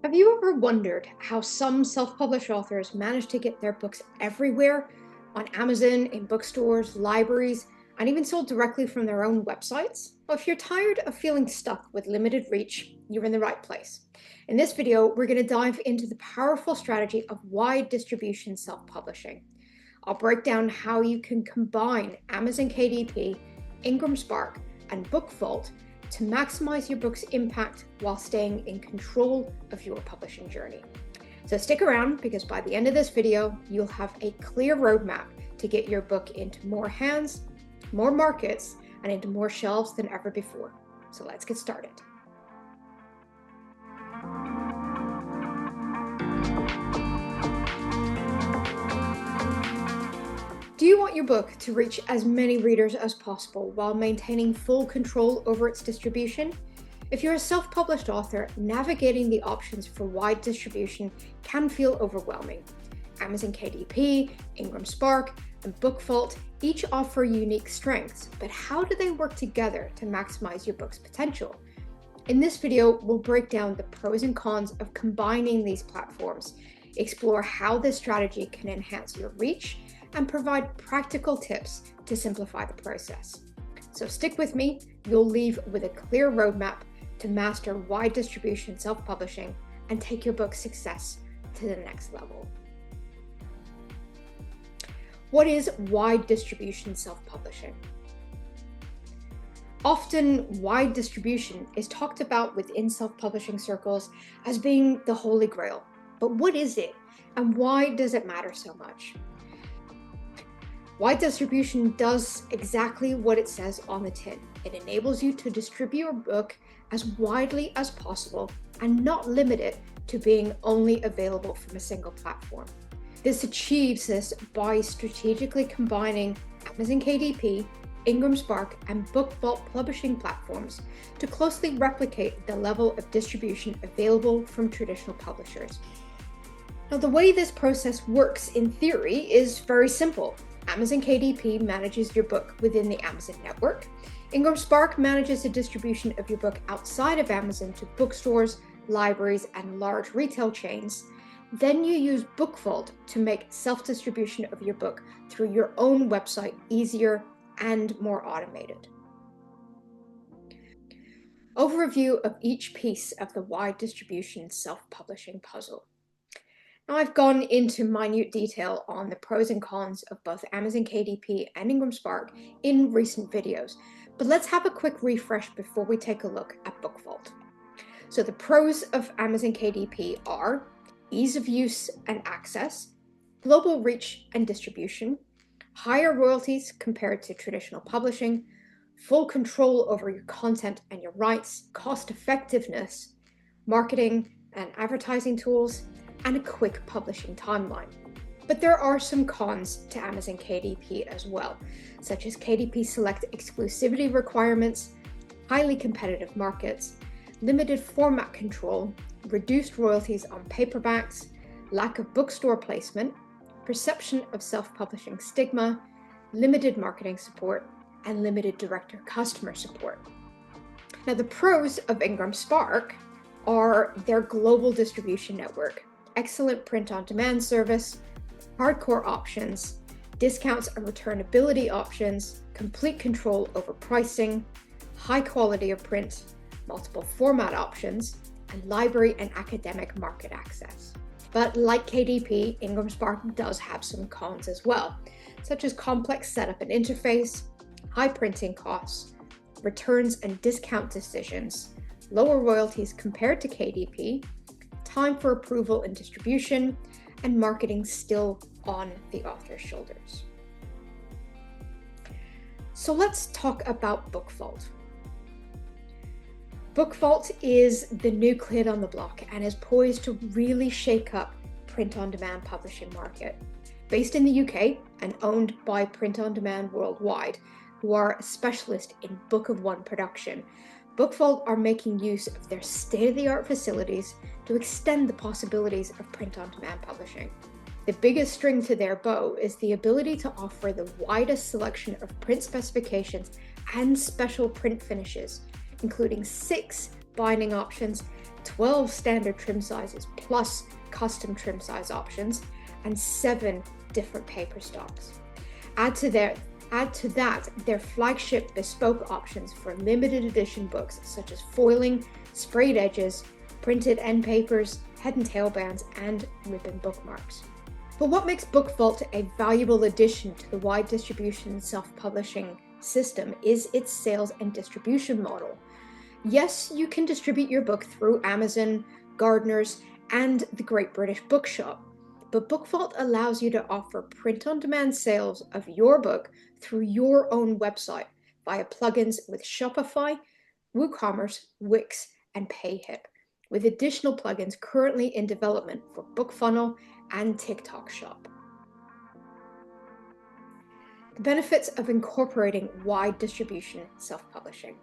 Have you ever wondered how some self-published authors manage to get their books everywhere, on Amazon, in bookstores, libraries, and even sold directly from their own websites? Well, if you're tired of feeling stuck with limited reach, you're in the right place. In this video, we're going to dive into the powerful strategy of wide distribution self-publishing. I'll break down how you can combine Amazon KDP, IngramSpark, and BookVault to maximize your book's impact while staying in control of your publishing journey. So stick around, because by the end of this video, you'll have a clear roadmap to get your book into more hands, more markets, and into more shelves than ever before. So let's get started. Do you want your book to reach as many readers as possible while maintaining full control over its distribution? If you're a self-published author, navigating the options for wide distribution can feel overwhelming. Amazon KDP, IngramSpark, and BookVault each offer unique strengths, but how do they work together to maximize your book's potential? In this video, we'll break down the pros and cons of combining these platforms, explore how this strategy can enhance your reach, and provide practical tips to simplify the process. So stick with me, you'll leave with a clear roadmap to master wide distribution self-publishing and take your book's success to the next level. What is wide distribution self-publishing? Often, wide distribution is talked about within self-publishing circles as being the holy grail. But what is it, and why does it matter so much? Wide distribution does exactly what it says on the tin. It enables you to distribute your book as widely as possible and not limit it to being only available from a single platform. This achieves this by strategically combining Amazon KDP, IngramSpark, and BookVault publishing platforms to closely replicate the level of distribution available from traditional publishers. Now, the way this process works in theory is very simple. Amazon KDP manages your book within the Amazon network. IngramSpark manages the distribution of your book outside of Amazon to bookstores, libraries, and large retail chains. Then you use BookVault to make self-distribution of your book through your own website easier and more automated. Overview of each piece of the wide distribution self-publishing puzzle. Now, I've gone into minute detail on the pros and cons of both Amazon KDP and IngramSpark in recent videos, but let's have a quick refresh before we take a look at BookVault. So the pros of Amazon KDP are ease of use and access, global reach and distribution, higher royalties compared to traditional publishing, full control over your content and your rights, cost effectiveness, marketing and advertising tools, and a quick publishing timeline. But there are some cons to Amazon KDP as well, such as KDP Select exclusivity requirements, highly competitive markets, limited format control, reduced royalties on paperbacks, lack of bookstore placement, perception of self-publishing stigma, limited marketing support, and limited direct-to-customer support. Now, the pros of IngramSpark are their global distribution network, excellent print-on-demand service, hardcore options, discounts and returnability options, complete control over pricing, high quality of print, multiple format options, and library and academic market access. But like KDP, IngramSpark does have some cons as well, such as complex setup and interface, high printing costs, returns and discount decisions, lower royalties compared to KDP, time for approval and distribution, and marketing still on the author's shoulders. So let's talk about BookVault. BookVault is the new kid on the block and is poised to really shake up print-on-demand publishing market. Based in the UK and owned by Print-on-Demand Worldwide, who are a specialist in Book of One production, BookVault are making use of their state-of-the-art facilities to extend the possibilities of print-on-demand publishing. The biggest string to their bow is the ability to offer the widest selection of print specifications and special print finishes, including 6 binding options, 12 standard trim sizes plus custom trim size options, and 7 different paper stocks. Add to that their flagship bespoke options for limited edition books such as foiling, sprayed edges, printed end papers, head and tail bands, and ribbon bookmarks. But what makes BookVault a valuable addition to the wide distribution self-publishing system is its sales and distribution model. Yes, you can distribute your book through Amazon, Gardner's, and the Great British Bookshop, but BookVault allows you to offer print-on-demand sales of your book through your own website via plugins with Shopify, WooCommerce, Wix, and PayHip, with additional plugins currently in development for BookFunnel and TikTok Shop. The benefits of incorporating wide distribution self-publishing.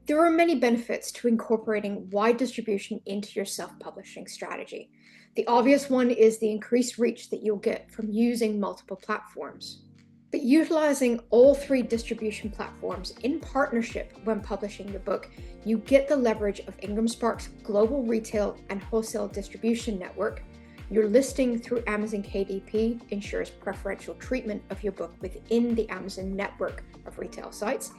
There are many benefits to incorporating wide distribution into your self-publishing strategy. The obvious one is the increased reach that you'll get from using multiple platforms. But utilizing all 3 distribution platforms in partnership when publishing your book, you get the leverage of IngramSpark's global retail and wholesale distribution network. Your listing through Amazon KDP ensures preferential treatment of your book within the Amazon network of retail sites,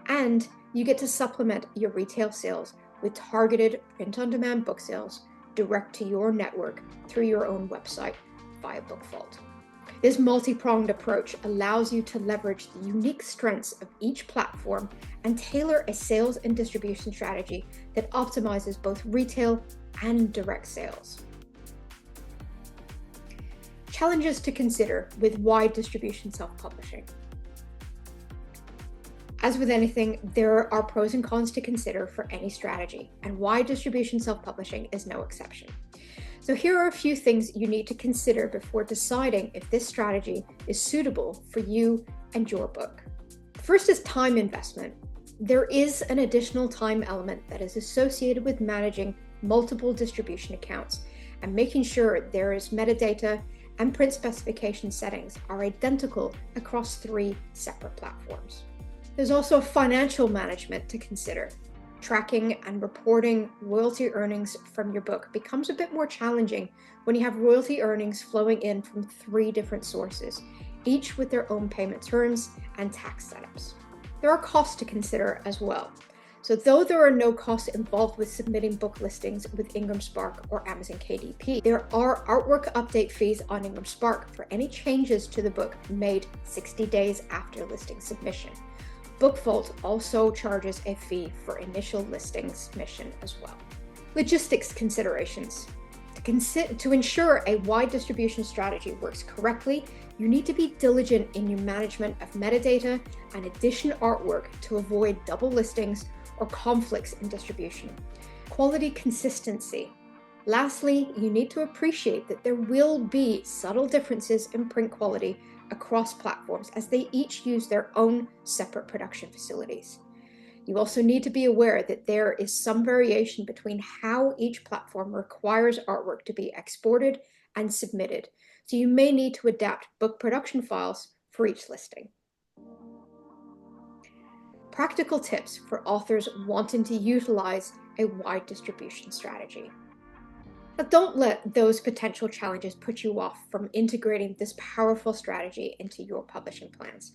and you get to supplement your retail sales with targeted print-on-demand book sales direct to your network through your own website via BookVault. This multi-pronged approach allows you to leverage the unique strengths of each platform and tailor a sales and distribution strategy that optimizes both retail and direct sales. Challenges to consider with wide distribution self-publishing. As with anything, there are pros and cons to consider for any strategy, and wide distribution self-publishing is no exception. So here are a few things you need to consider before deciding if this strategy is suitable for you and your book. First is time investment. There is an additional time element that is associated with managing multiple distribution accounts and making sure there is metadata and print specification settings are identical across 3 separate platforms. There's also financial management to consider. Tracking and reporting royalty earnings from your book becomes a bit more challenging when you have royalty earnings flowing in from 3 different sources, each with their own payment terms and tax setups. There are costs to consider as well. So though there are no costs involved with submitting book listings with IngramSpark or Amazon KDP, there are artwork update fees on IngramSpark for any changes to the book made 60 days after listing submission. BookVault also charges a fee for initial listing submission as well. Logistics considerations. To ensure a wide distribution strategy works correctly, you need to be diligent in your management of metadata and edition artwork to avoid double listings or conflicts in distribution. Quality consistency. Lastly, you need to appreciate that there will be subtle differences in print quality across platforms as they each use their own separate production facilities. You also need to be aware that there is some variation between how each platform requires artwork to be exported and submitted, so you may need to adapt book production files for each listing. Practical tips for authors wanting to utilize a wide distribution strategy. Now, don't let those potential challenges put you off from integrating this powerful strategy into your publishing plans.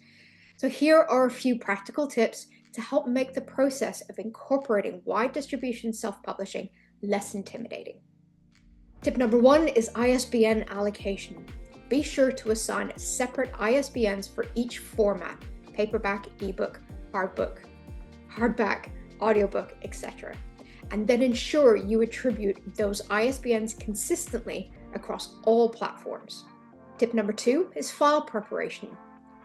So here are a few practical tips to help make the process of incorporating wide distribution self-publishing less intimidating. Tip number 1 is ISBN allocation. Be sure to assign separate ISBNs for each format: paperback, ebook, hardback, audiobook, etc. And then ensure you attribute those ISBNs consistently across all platforms. Tip number 2 is file preparation.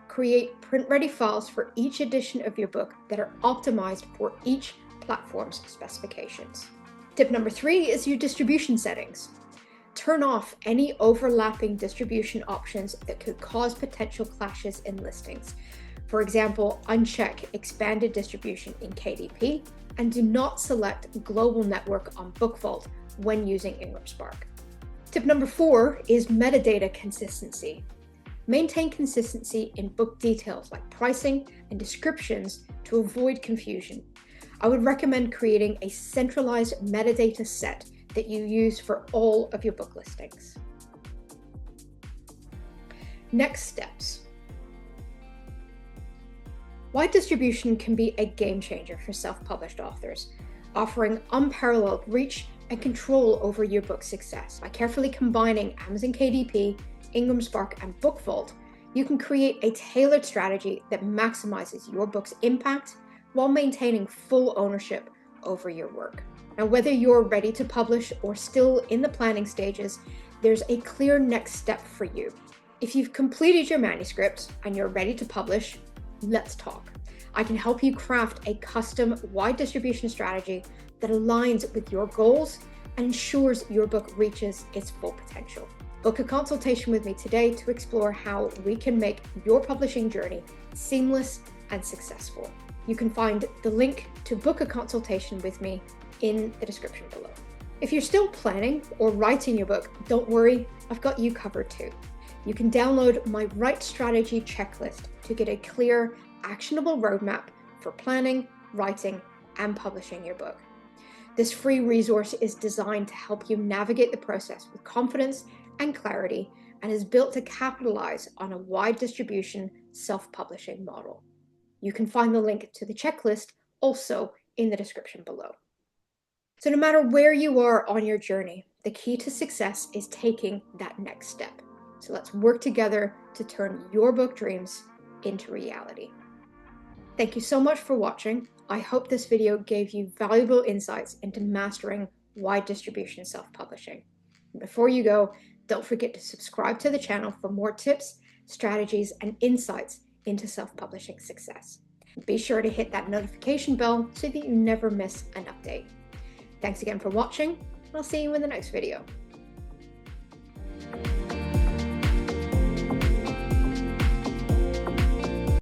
Create print-ready files for each edition of your book that are optimized for each platform's specifications. Tip number 3 is your distribution settings. Turn off any overlapping distribution options that could cause potential clashes in listings. For example, uncheck expanded distribution in KDP and do not select global network on BookVault when using IngramSpark. Tip number 4 is metadata consistency. Maintain consistency in book details like pricing and descriptions to avoid confusion. I would recommend creating a centralized metadata set that you use for all of your book listings. Next steps. Wide distribution can be a game changer for self-published authors, offering unparalleled reach and control over your book's success. By carefully combining Amazon KDP, IngramSpark, and BookVault, you can create a tailored strategy that maximizes your book's impact while maintaining full ownership over your work. Now, whether you're ready to publish or still in the planning stages, there's a clear next step for you. If you've completed your manuscript and you're ready to publish, let's talk. I can help you craft a custom wide distribution strategy that aligns with your goals and ensures your book reaches its full potential. Book a consultation with me today to explore how we can make your publishing journey seamless and successful. You can find the link to book a consultation with me in the description below. If you're still planning or writing your book, don't worry, I've got you covered too. You can download my Write Strategy checklist to get a clear, actionable roadmap for planning, writing, and publishing your book. This free resource is designed to help you navigate the process with confidence and clarity, and is built to capitalize on a wide distribution self-publishing model. You can find the link to the checklist also in the description below. So no matter where you are on your journey, the key to success is taking that next step. So let's work together to turn your book dreams into reality. Thank you so much for watching. I hope this video gave you valuable insights into mastering wide distribution self-publishing. Before you go, don't forget to subscribe to the channel for more tips, strategies, and insights into self-publishing success. Be sure to hit that notification bell so that you never miss an update. Thanks again for watching, and I'll see you in the next video.